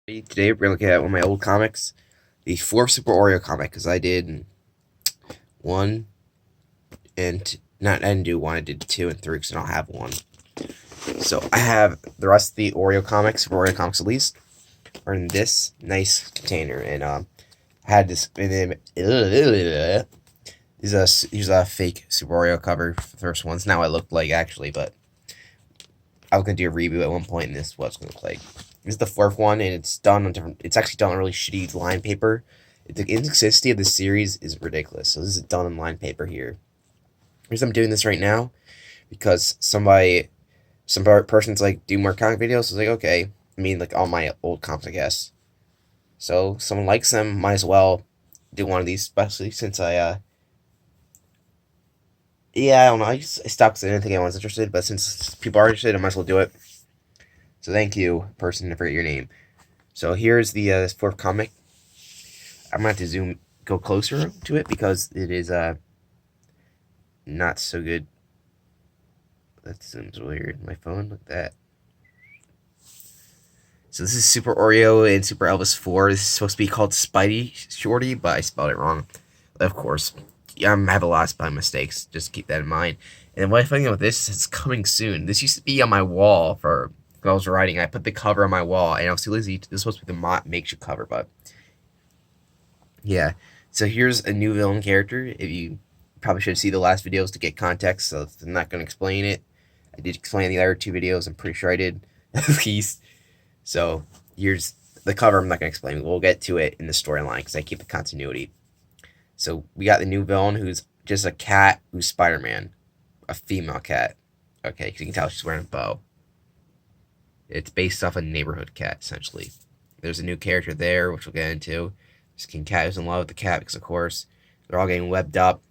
Today we're looking at one of my old comics, the fourth Super Oreo comic, because I did one and not I didn't do one, I did two and three because I don't have one. So I have the rest of the Oreo comics, Super Oreo comics at least, are in this nice container, and I had this in it. These a fake Super Oreo cover for the first ones. Now I look like actually, but I was gonna do a reboot at one point, and this is what it's gonna look like. This is the fourth one, and it's done on different. It's actually done on really shitty line paper. The inconsistency of the series is ridiculous. So this is done on line paper here. The reason I'm doing this right now because some person's like do more comic videos. So it's like okay, I mean like all my old comics, I guess. So someone likes them, might as well do one of these, especially since I don't know. I stopped because I didn't think anyone was interested, but since people are interested, I might as well do it. So thank you, person, I forget your name. So here's the fourth comic. I'm gonna have to go closer to it because it is not so good. That seems weird. My phone, look at that. So this is Super Oreo and Super Elvis 4. This is supposed to be called Spidey Shorty, but I spelled it wrong. Of course. I have a lot of spelling mistakes. Just keep that in mind. And what I find with this is it's coming soon. This used to be on my wall for when I was writing. I put the cover on my wall, and I was too lazy. This was supposed to be the makeshift cover, but yeah. So here's a new villain character. If you probably should see the last videos to get context, so I'm not going to explain it. I did explain the other two videos. I'm pretty sure I did, at least. So here's the cover. I'm not going to explain. We'll get to it in the storyline because I keep the continuity. So we got the new villain who's just a cat who's Spider-Man. A female cat. Okay, because you can tell she's wearing a bow. It's based off a neighborhood cat, essentially. There's a new character there, which we'll get into. There's King Cat who's in love with the cat because, of course, they're all getting webbed up.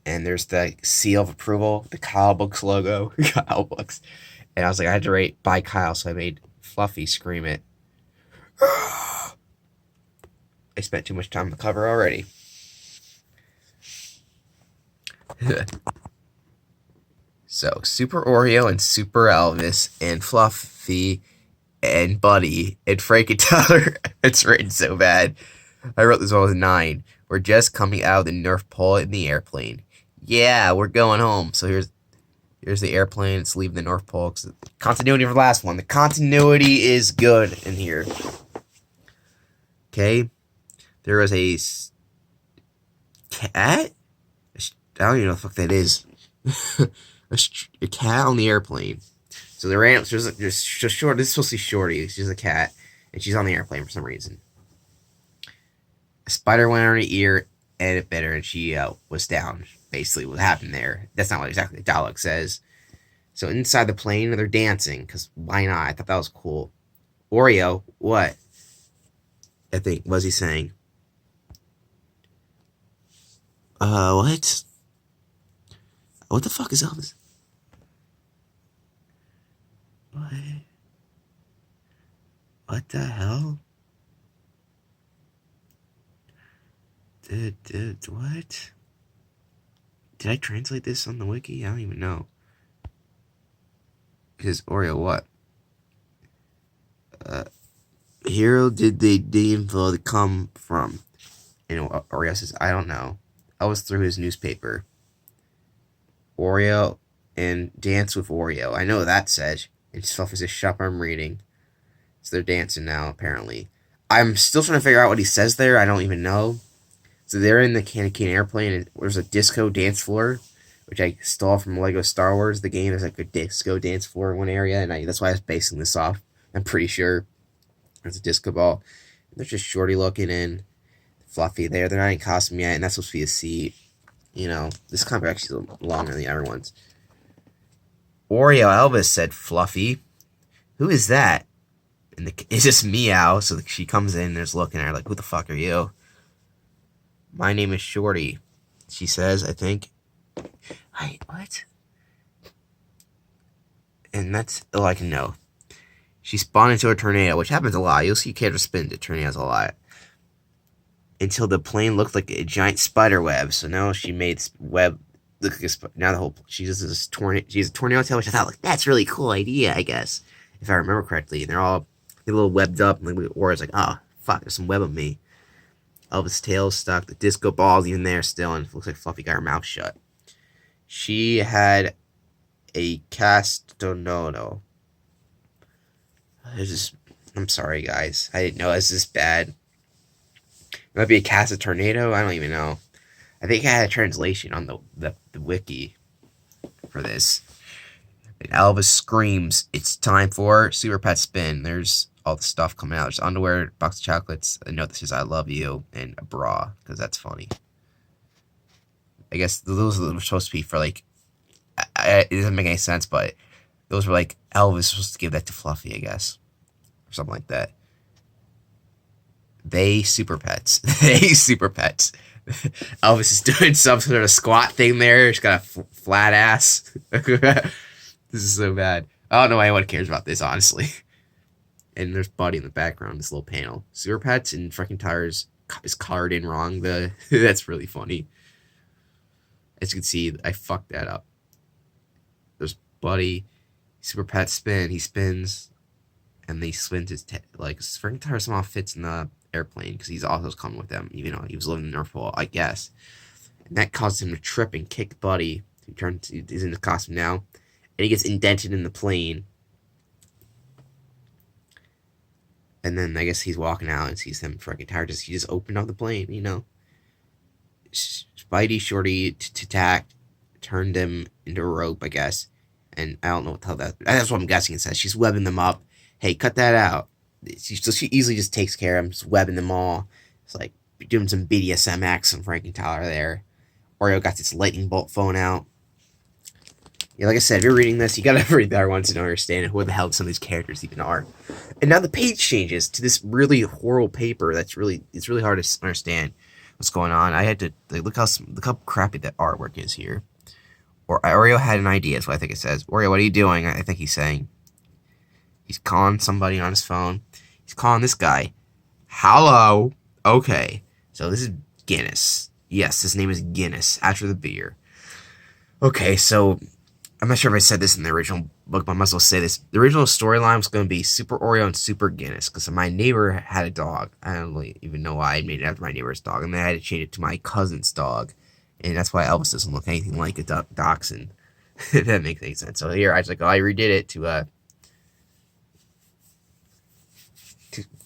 And there's the seal of approval, the Kyle Books logo. Kyle Books. And I was like, I had to rate by Kyle, so I made Fluffy scream it. I spent too much time on the cover already. So, Super Oreo and Super Elvis and Fluffy and Buddy and Frank and Tyler. It's written so bad. I wrote this when I was 9. We're just coming out of the North Pole in the airplane. Yeah, we're going home. So here's the airplane. It's leaving the North Pole. Continuity for the last one. The continuity is good in here. Okay. There was a cat? I don't even know what the fuck that is. A cat on the airplane. So the ramp, just short. This is supposed to be Shorty. She's a cat, and she's on the airplane for some reason. A spider went on her ear, and it bit her, and she was down. Basically, what happened there. That's not what exactly the dialogue says. So inside the plane, they're dancing, because why not? I thought that was cool. Oreo, what? I think, what was he saying? What? What the fuck is Elvis? What? What the hell? What? Did I translate this on the wiki? I don't even know. Because Oreo, what? Hero did the info to come from? And Oreo says, I don't know. Elvis threw his newspaper. Oreo and Dance with Oreo. I know that says. And stuff is a shop I'm reading. So they're dancing now, apparently. I'm still trying to figure out what he says there. I don't even know. So they're in the Candy Cane airplane, and there's a disco dance floor, which I stole from Lego Star Wars. The game is like a disco dance floor in one area, and that's why I was basing this off. I'm pretty sure there's a disco ball. They're just shorty looking and Fluffy there. They're not in costume yet, and that's supposed to be a seat. You know, this comic actually is longer than the other ones. Oreo Elvis, said Fluffy. Who is that? And it's just Meow. So she comes in and is looking at her like, who the fuck are you? My name is Shorty, she says, I think. Wait, what? And that's all I can know. She spawned into a tornado, which happens a lot. You'll see characters spin into tornadoes a lot. Until the plane looked like a giant spider web. So now she made web look like now the whole she's a tornado tail, which I thought like that's a really cool idea, I guess, if I remember correctly. And they're all a little webbed up, and like, Orio's like, oh fuck, there's some web on me. Elvis' tail stuck. The disco ball's even there still, and it looks like Fluffy got her mouth shut. She had a castonono. I'm sorry, guys. I didn't know it was this bad. It might be a cast tornado. I don't even know. I think I had a translation on the wiki for this. And Elvis screams, "It's time for Super Pet Spin." There's all the stuff coming out. There's underwear, box of chocolates, a note that says "I love you," and a bra, because that's funny. I guess those were supposed to be for like. It doesn't make any sense, but those were like Elvis was supposed to give that to Fluffy, I guess, or something like that. They super pets. They super pets. Elvis is doing some sort of squat thing there. He's got a flat ass. This is so bad. I don't know why anyone cares about this, honestly. And there's Buddy in the background, this little panel. Super Pets and freaking Tires is colored in wrong. That's really funny. As you can see, I fucked that up. There's Buddy. Super Pet spin. He spins. And he spins his like freaking Tires somehow fits in the airplane because he's also coming with them, even though he was living in the North Pole, I guess. And that caused him to trip and kick Buddy. He's in the costume now. And he gets indented in the plane. And then I guess he's walking out and sees them freaking tired. He just opened up the plane, you know. Spidey Shorty to tack turned him into a rope, I guess. And I don't know what the hell that's what I'm guessing it says. She's webbing them up. Hey, cut that out. She easily just takes care of them, just webbing them all. It's like doing some BDSM acts on Frank and Tyler there. Oreo got this lightning bolt phone out. Yeah, like I said, if you're reading this, you gotta read that once to understand who the hell some of these characters even are. And now the page changes to this really horrible paper. It's really hard to understand what's going on. I had to look how crappy that artwork is here. Or Oreo had an idea. Is what I think it says. Oreo, what are you doing? I think he's saying. He's calling somebody on his phone. He's calling this guy. Hello. Okay. So this is Guinness. Yes, his name is Guinness after the beer. Okay, so I'm not sure if I said this in the original book, but I might as well say this. The original storyline was going to be Super Oreo and Super Guinness, because my neighbor had a dog. I don't really even know why I made it after my neighbor's dog, and then I had to change it to my cousin's dog, and that's why Elvis doesn't look anything like a dachshund. That makes any sense. So here, I was like, I redid it to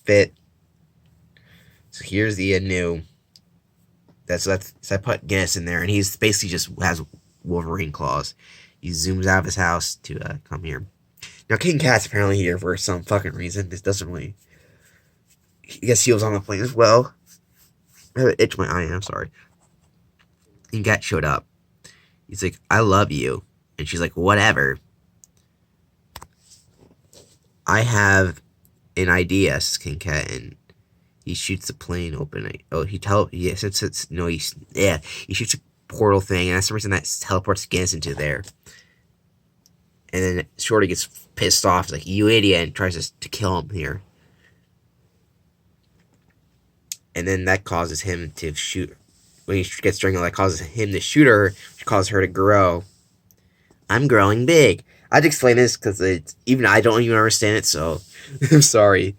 fit. So here's the new. So I put Guinness in there, and he's basically just has Wolverine claws. He zooms out of his house to come here. Now, King Cat's apparently here for some fucking reason. This doesn't really. I guess he was on the plane as well. I itched my eye. I'm sorry. King Cat showed up. He's like, "I love you," and she's like, "Whatever." I have an idea, says King Cat, and he shoots the plane open. He shoots a portal thing, and that's the reason that teleports Guinness into there. And then Shorty gets pissed off, like, "You idiot," and tries to kill him here. And then that causes him to shoot. When he gets strangled, that causes him to shoot her, which causes her to grow. I'm growing big. I'd explain this because even I don't even understand it, so I'm sorry.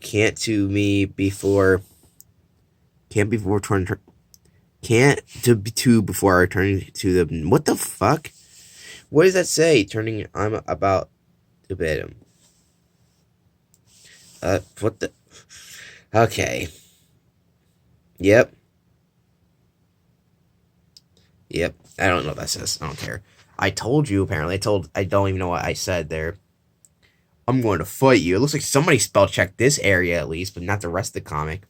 Can't to before I return to the. What the fuck? What does that say? I'm about to bid him. What the? Okay. Yep. I don't know what that says. I don't care. I told you, apparently. I don't even know what I said there. I'm going to fight you. It looks like somebody spell checked this area at least, but not the rest of the comic.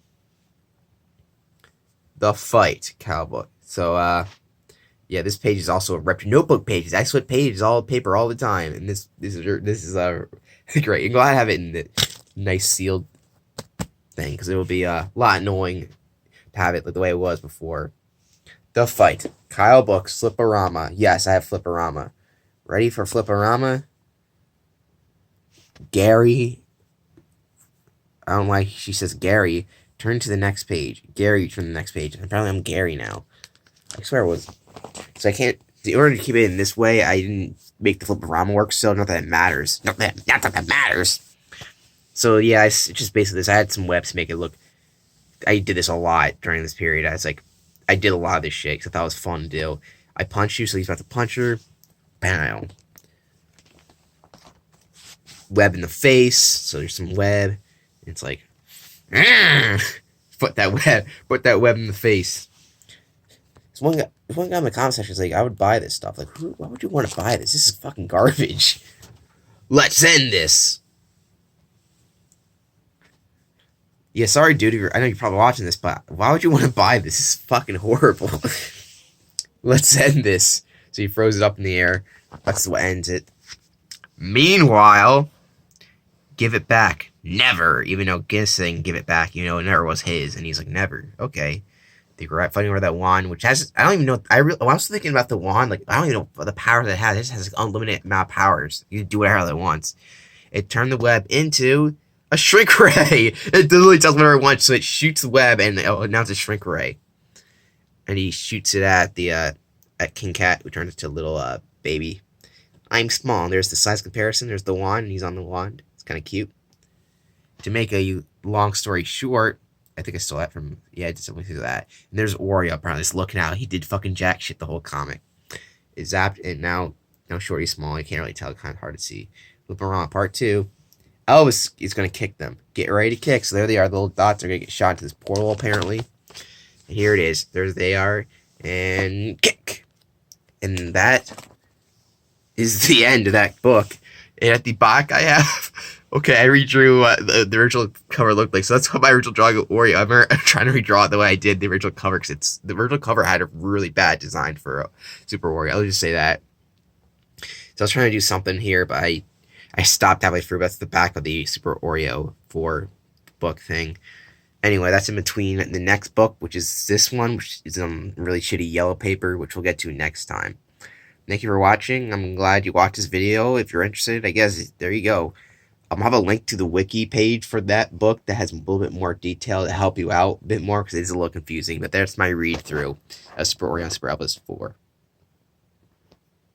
The Fight, Cowboy. So, yeah, this page is also a rep notebook pages. I switch pages, all paper, all the time, and this is great. I'm glad I have it in the nice sealed thing because it will be a lot annoying to have it the way it was before. The Fight, Kyle Books, Flipperama. Yes, I have Flipperama. Ready for Flipperama? Gary. I don't like. She says Gary. Turn to the next page. Gary, turn to the next page. And apparently I'm Gary now. I swear it was. So I can't. In order to keep it in this way, I didn't make the Flip-O-Rama work. So not that it matters. Not that that matters. So yeah, it's just basically this. I had some webs to make it look. I did this a lot during this period. I did a lot of this shit because I thought it was fun to do. I punch you, so he's about to punch her. Bam. Web in the face. So there's some web. It's like, put that web in the face. So one guy in the comment section is like, I would buy this stuff. Like, why would you want to buy this? This is fucking garbage. Let's end this. Yeah, sorry, dude. I know you're probably watching this, but why would you want to buy this? This is fucking horrible. Let's end this. So he throws it up in the air. That's what ends it. Meanwhile, give it back. Never. Even though Giz saying give it back, it never was his. And he's like, never. Okay. They were fighting over that wand, which has, I don't even know, I was thinking about the wand, like, I don't even know the power that it has. It just has like unlimited amount of powers. You can do whatever it wants. It turned the web into a shrink ray. It literally does whatever it wants, so it shoots the web, and now it's a shrink ray. And he shoots it at King Cat, who turns into a little baby. I'm small, and there's the size comparison. There's the wand, and he's on the wand. It's kind of cute. To make a long story short, I think I stole that from, I did something through that. And there's Oreo, apparently, just looking out. He did fucking jack shit the whole comic. It zapped, and now Shorty's small. You can't really tell, kind of hard to see. Flip-O-Rama Part 2. Elvis is going to kick them. Get ready to kick. So there they are. The little dots are going to get shot into this portal, apparently. And here it is. There they are. And kick. And that is the end of that book. And at the back, I have... Okay, I redrew what the original cover looked like. So that's what my original drawing of Oreo. I'm trying to redraw it the way I did the original cover, because the original cover had a really bad design for Super Oreo. I'll just say that. So I was trying to do something here, but I stopped halfway through. That's the back of the Super Oreo 4 book thing. Anyway, that's in between the next book, which is this one, which is really shitty yellow paper, which we'll get to next time. Thank you for watching. I'm glad you watched this video. If you're interested, I guess, there you go. I'll have a link to the wiki page for that book that has a little bit more detail to help you out a bit more, because it is a little confusing. But there's my read-through of Super Oreo and Super Elvis 4.